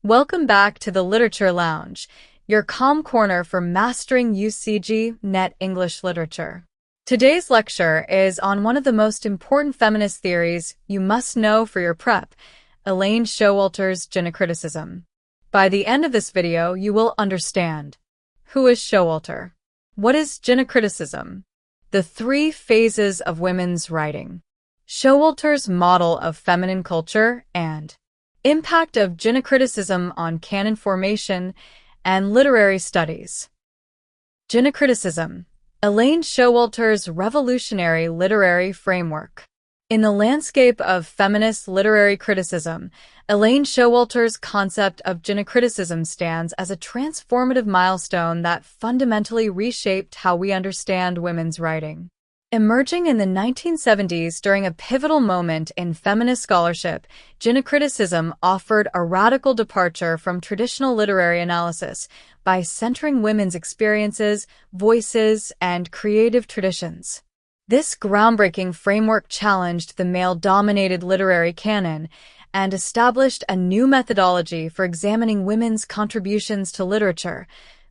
Welcome back to the Literature Lounge, your calm corner for mastering UGC NET English Literature. Today's lecture is on one of the most important feminist theories you must know for your prep, Elaine Showalter's Gynocriticism. By the end of this video, you will understand: who is Showalter? What is Gynocriticism? The three phases of women's writing. Showalter's model of feminine culture and impact of gynocriticism on canon formation and literary studies. Gynocriticism, Elaine Showalter's revolutionary literary framework. In the landscape of feminist literary criticism, Elaine Showalter's concept of gynocriticism stands as a transformative milestone that fundamentally reshaped how we understand women's writing. Emerging in the 1970s during a pivotal moment in feminist scholarship, gynocriticism offered a radical departure from traditional literary analysis by centering women's experiences, voices, and creative traditions. This groundbreaking framework challenged the male-dominated literary canon and established a new methodology for examining women's contributions to literature,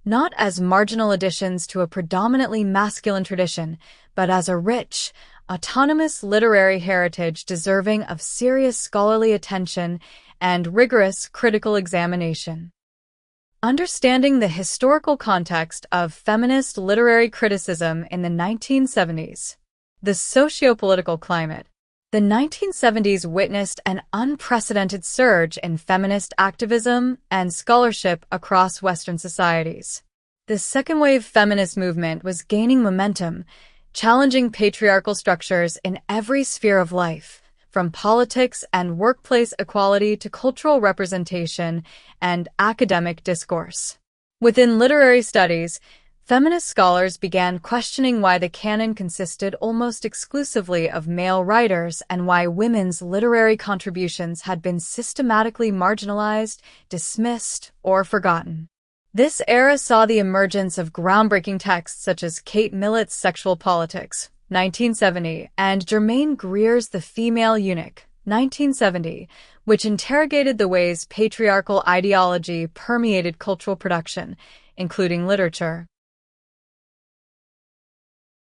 not as marginal additions to a predominantly masculine tradition, but as a rich, autonomous literary heritage deserving of serious scholarly attention and rigorous critical examination. Understanding the historical context of feminist literary criticism in the 1970s. The sociopolitical climate. The 1970s witnessed an unprecedented surge in feminist activism and scholarship across Western societies. The second-wave feminist movement was gaining momentum, challenging patriarchal structures in every sphere of life, from politics and workplace equality to cultural representation and academic discourse. Within literary studies, feminist scholars began questioning why the canon consisted almost exclusively of male writers and why women's literary contributions had been systematically marginalized, dismissed, or forgotten. This era saw the emergence of groundbreaking texts such as Kate Millett's Sexual Politics, 1970, and Germaine Greer's The Female Eunuch, 1970, which interrogated the ways patriarchal ideology permeated cultural production, including literature.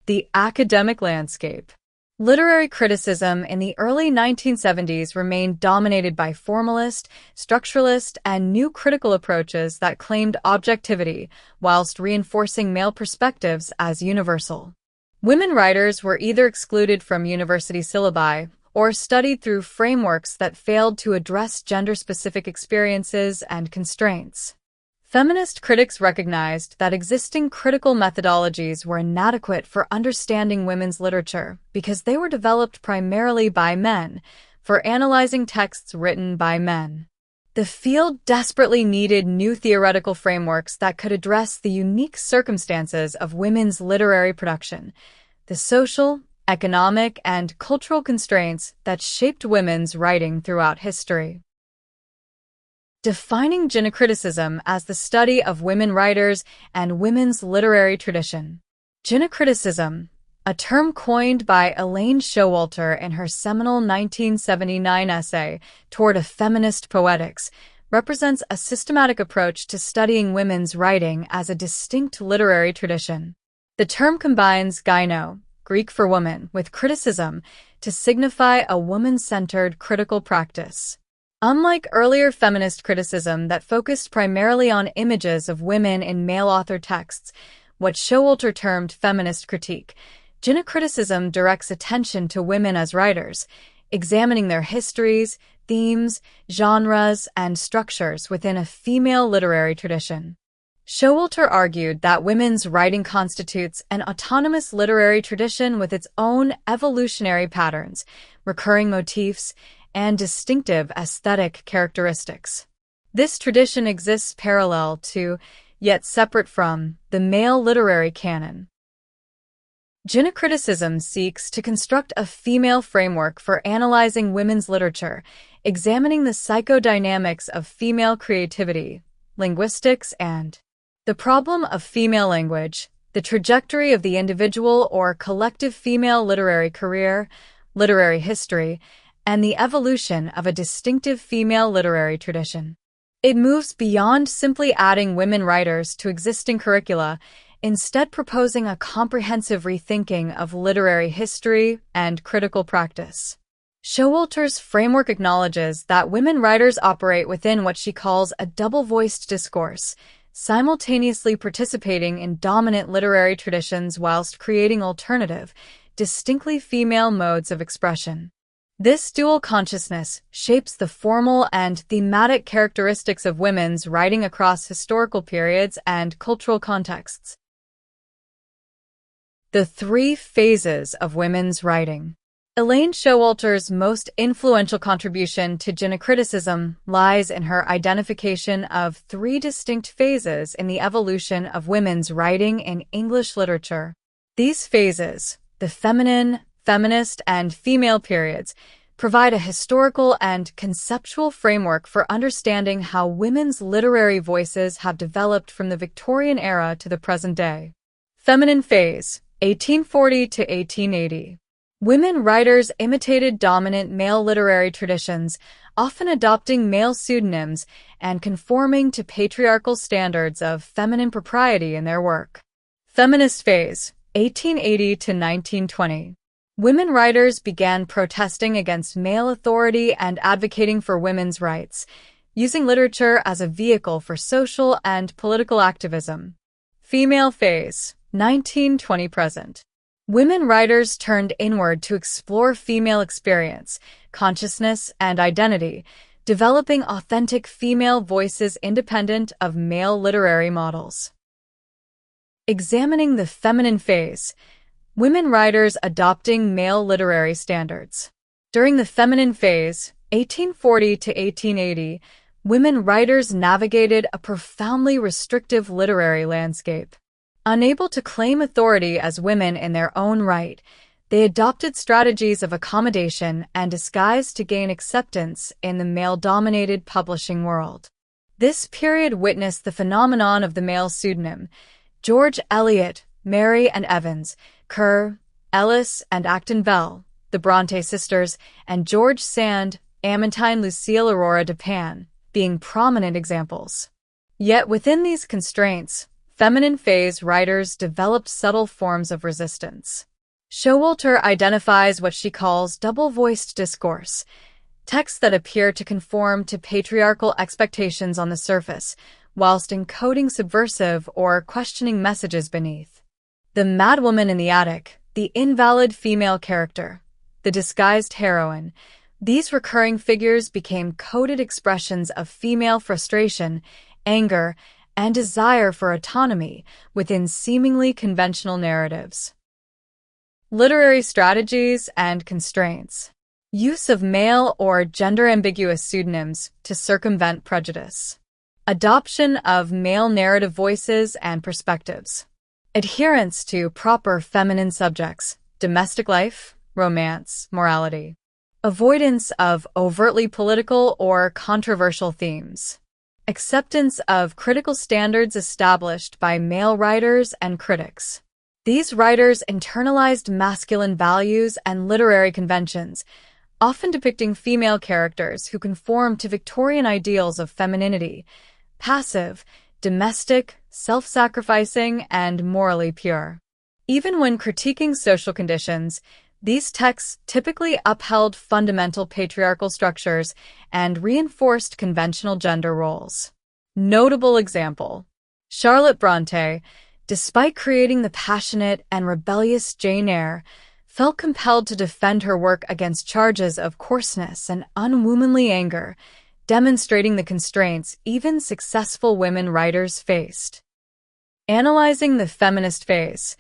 The academic landscape. Literary criticism in the early 1970s remained dominated by formalist, structuralist, and new critical approaches that claimed objectivity whilst reinforcing male perspectives as universal. Women writers were either excluded from university syllabi or studied through frameworks that failed to address gender-specific experiences and constraints. Feminist critics recognized that existing critical methodologies were inadequate for understanding women's literature because they were developed primarily by men, for analyzing texts written by men. The field desperately needed new theoretical frameworks that could address the unique circumstances of women's literary production, the social, economic, and cultural constraints that shaped women's writing throughout history. Defining gynocriticism as the study of women writers and women's literary tradition. Gynocriticism, a term coined by Elaine Showalter in her seminal 1979 essay Toward a Feminist Poetics, represents a systematic approach to studying women's writing as a distinct literary tradition. The term combines gyno, Greek for woman, with criticism to signify a woman-centered critical practice. Unlike earlier feminist criticism that focused primarily on images of women in male-authored texts, what Showalter termed feminist critique, gynocriticism directs attention to women as writers, examining their histories, themes, genres, and structures within a female literary tradition. Showalter argued that women's writing constitutes an autonomous literary tradition with its own evolutionary patterns, recurring motifs, and distinctive aesthetic characteristics. This tradition exists parallel to, yet separate from, the male literary canon. Gynocriticism seeks to construct a female framework for analyzing women's literature, examining the psychodynamics of female creativity, linguistics, and the problem of female language, the trajectory of the individual or collective female literary career, literary history, and the evolution of a distinctive female literary tradition. It moves beyond simply adding women writers to existing curricula, instead proposing a comprehensive rethinking of literary history and critical practice. Showalter's framework acknowledges that women writers operate within what she calls a double-voiced discourse, simultaneously participating in dominant literary traditions whilst creating alternative, distinctly female modes of expression. This dual consciousness shapes the formal and thematic characteristics of women's writing across historical periods and cultural contexts. The three phases of women's writing. Elaine Showalter's most influential contribution to gynocriticism lies in her identification of three distinct phases in the evolution of women's writing in English literature. These phases, the feminine, feminist, and female periods, provide a historical and conceptual framework for understanding how women's literary voices have developed from the Victorian era to the present day. Feminine phase, 1840 to 1880. Women writers imitated dominant male literary traditions, often adopting male pseudonyms and conforming to patriarchal standards of feminine propriety in their work. Feminist phase, 1880 to 1920. Women writers began protesting against male authority and advocating for women's rights, using literature as a vehicle for social and political activism. Female phase, 1920 present. Women writers turned inward to explore female experience, consciousness, and identity, developing authentic female voices independent of male literary models. Examining the feminine phase, women writers adopting male literary standards. During the feminine phase, 1840 to 1880, women writers navigated a profoundly restrictive literary landscape. Unable to claim authority as women in their own right, they adopted strategies of accommodation and disguise to gain acceptance in the male-dominated publishing world. This period witnessed the phenomenon of the male pseudonym. George Eliot, Mary and Evans, Kerr, Ellis and Acton Bell, the Bronte sisters, and George Sand, Amantine Lucille Aurora Dupin, being prominent examples. Yet within these constraints, feminine phase writers developed subtle forms of resistance. Showalter identifies what she calls double-voiced discourse, texts that appear to conform to patriarchal expectations on the surface, whilst encoding subversive or questioning messages beneath. The madwoman in the attic, the invalid female character, the disguised heroine, these recurring figures became coded expressions of female frustration, anger, and desire for autonomy within seemingly conventional narratives. Literary strategies and constraints. Use of male or gender-ambiguous pseudonyms to circumvent prejudice. Adoption of male narrative voices and perspectives. Adherence to proper feminine subjects, domestic life, romance, morality. Avoidance of overtly political or controversial themes. Acceptance of critical standards established by male writers and critics. These writers internalized masculine values and literary conventions, often depicting female characters who conform to Victorian ideals of femininity, passive, domestic, self-sacrificing, and morally pure. Even when critiquing social conditions, these texts typically upheld fundamental patriarchal structures and reinforced conventional gender roles. Notable example: Charlotte Bronte, despite creating the passionate and rebellious Jane Eyre, felt compelled to defend her work against charges of coarseness and unwomanly anger, demonstrating the constraints even successful women writers faced. Analyzing the feminist phase.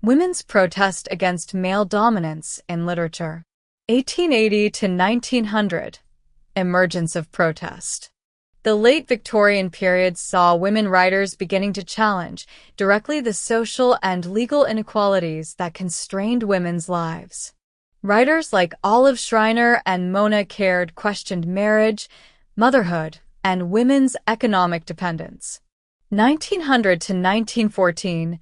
Women's protest against male dominance in literature. 1880 to 1900. Emergence of protest. The late Victorian period saw women writers beginning to challenge directly the social and legal inequalities that constrained women's lives. Writers like Olive Schreiner and Mona Caird questioned marriage, motherhood, and women's economic dependence. 1900 to 1914.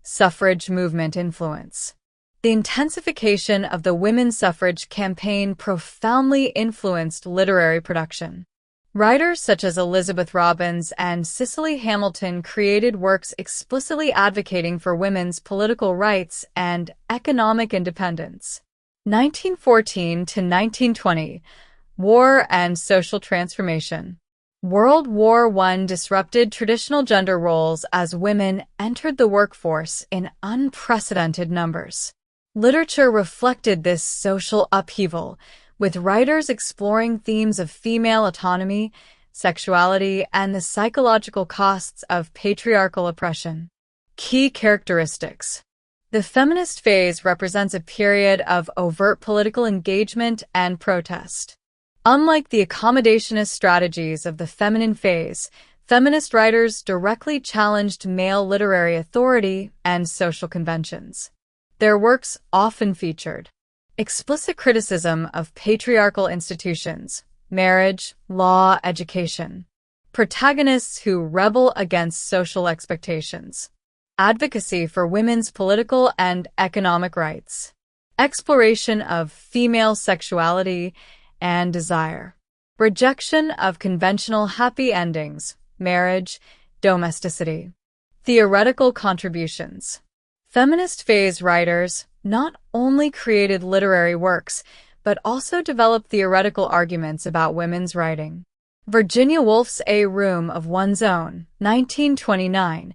Suffrage movement influence. The intensification of the women's suffrage campaign profoundly influenced literary production. Writers such as Elizabeth Robbins and Cicely Hamilton created works explicitly advocating for women's political rights and economic independence. 1914 to 1920, War and Social Transformation. World War I disrupted traditional gender roles as women entered the workforce in unprecedented numbers. Literature reflected this social upheaval, with writers exploring themes of female autonomy, sexuality, and the psychological costs of patriarchal oppression. Key characteristics. The feminist phase represents a period of overt political engagement and protest. Unlike the accommodationist strategies of the feminine phase, feminist writers directly challenged male literary authority and social conventions. Their works often featured explicit criticism of patriarchal institutions, marriage, law, education, protagonists who rebel against social expectations, advocacy for women's political and economic rights, exploration of female sexuality and desire, rejection of conventional happy endings, marriage, domesticity. Theoretical contributions. Feminist phase writers not only created literary works, but also developed theoretical arguments about women's writing. Virginia Woolf's A Room of One's Own, 1929,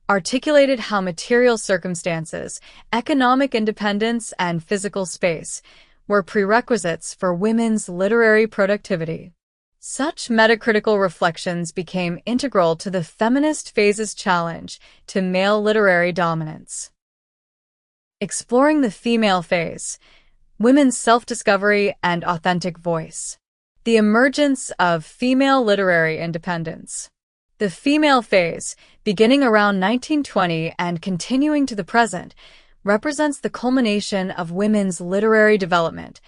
articulated how material circumstances, economic independence, and physical space were prerequisites for women's literary productivity. Such metacritical reflections became integral to the feminist phase's challenge to male literary dominance. Exploring the female phase, women's self-discovery and authentic voice. The emergence of female literary independence. The female phase, beginning around 1920 and continuing to the present, represents the culmination of women's literary development,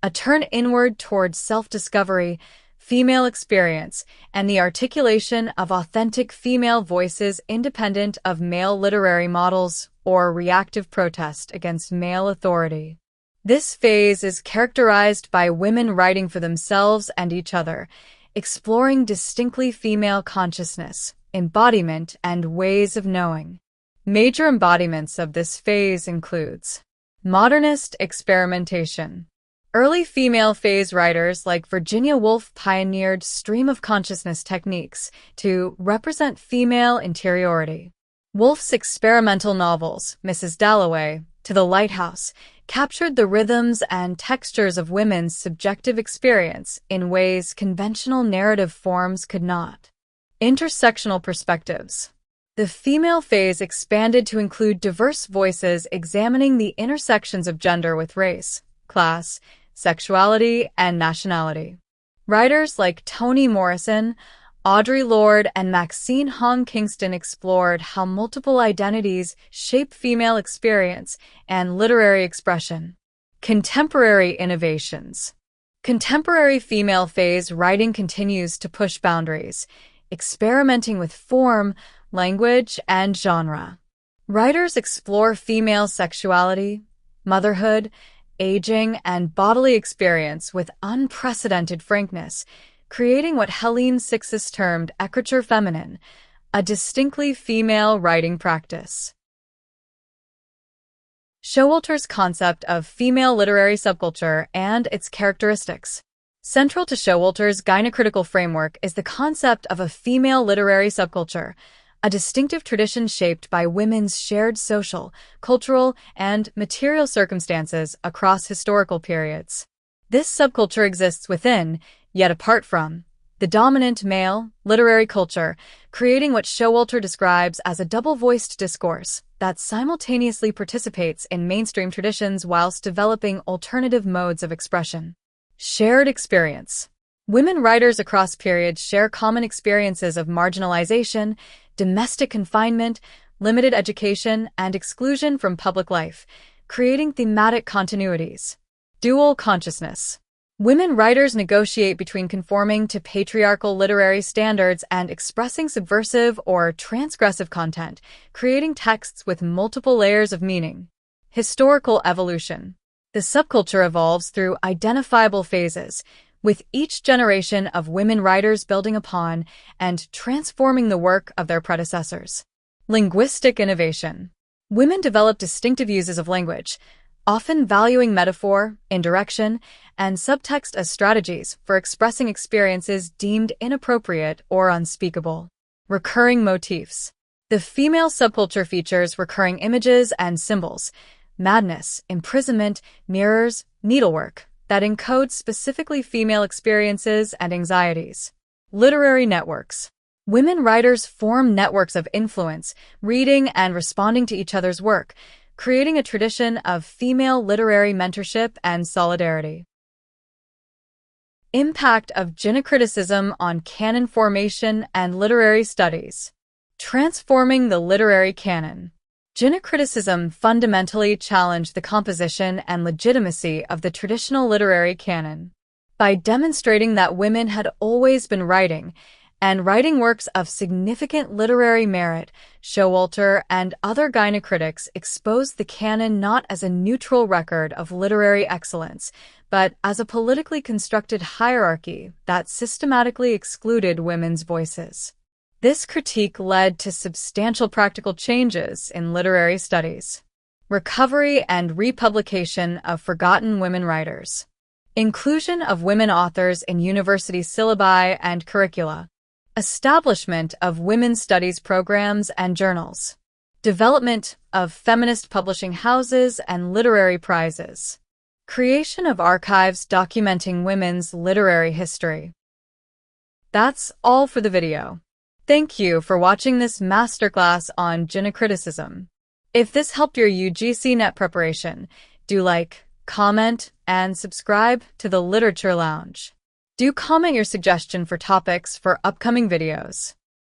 a turn inward towards self-discovery, female experience, and the articulation of authentic female voices independent of male literary models or reactive protest against male authority. This phase is characterized by women writing for themselves and each other, exploring distinctly female consciousness, embodiment, and ways of knowing. Major embodiments of this phase includes modernist experimentation. Early female phase writers like Virginia Woolf pioneered stream-of-consciousness techniques to represent female interiority. Woolf's experimental novels, Mrs. Dalloway, To the Lighthouse, captured the rhythms and textures of women's subjective experience in ways conventional narrative forms could not. Intersectional perspectives. The female phase expanded to include diverse voices examining the intersections of gender with race, class, sexuality, and nationality. Writers like Toni Morrison, Audre Lorde, and Maxine Hong Kingston explored how multiple identities shape female experience and literary expression. Contemporary innovations. Contemporary female phase writing continues to push boundaries, experimenting with form, language, and genre. Writers explore female sexuality, motherhood, aging, and bodily experience with unprecedented frankness, creating what Helene Sixis termed écriture féminine, a distinctly female writing practice. Showalter's concept of female literary subculture and its characteristics. Central to Showalter's gynocritical framework is the concept of a female literary subculture, a distinctive tradition shaped by women's shared social, cultural, and material circumstances across historical periods. This subculture exists within, yet apart from, the dominant male, literary culture, creating what Showalter describes as a double-voiced discourse that simultaneously participates in mainstream traditions whilst developing alternative modes of expression. Shared experience. Women writers across periods share common experiences of marginalization, domestic confinement, limited education, and exclusion from public life, creating thematic continuities. Dual consciousness. Women writers negotiate between conforming to patriarchal literary standards and expressing subversive or transgressive content, creating texts with multiple layers of meaning. Historical evolution. The subculture evolves through identifiable phases, with each generation of women writers building upon and transforming the work of their predecessors. Linguistic innovation. Women developed distinctive uses of language, often valuing metaphor, indirection, and subtext as strategies for expressing experiences deemed inappropriate or unspeakable. Recurring motifs. The female subculture features recurring images and symbols, madness, imprisonment, mirrors, needlework, that encode specifically female experiences and anxieties. Literary networks. Women writers form networks of influence, reading and responding to each other's work, creating a tradition of female literary mentorship and solidarity. Impact of gynocriticism on canon formation and literary studies. Transforming the literary canon. Gynocriticism fundamentally challenged the composition and legitimacy of the traditional literary canon. By demonstrating that women had always been writing, and writing works of significant literary merit, Showalter and other gynocritics exposed the canon not as a neutral record of literary excellence, but as a politically constructed hierarchy that systematically excluded women's voices. This critique led to substantial practical changes in literary studies. Recovery and republication of forgotten women writers. Inclusion of women authors in university syllabi and curricula. Establishment of women's studies programs and journals. Development of feminist publishing houses and literary prizes. Creation of archives documenting women's literary history. That's all for the video. Thank you for watching this masterclass on gynocriticism. If this helped your UGC NET preparation, do like, comment, and subscribe to the Literature Lounge. Do comment your suggestion for topics for upcoming videos.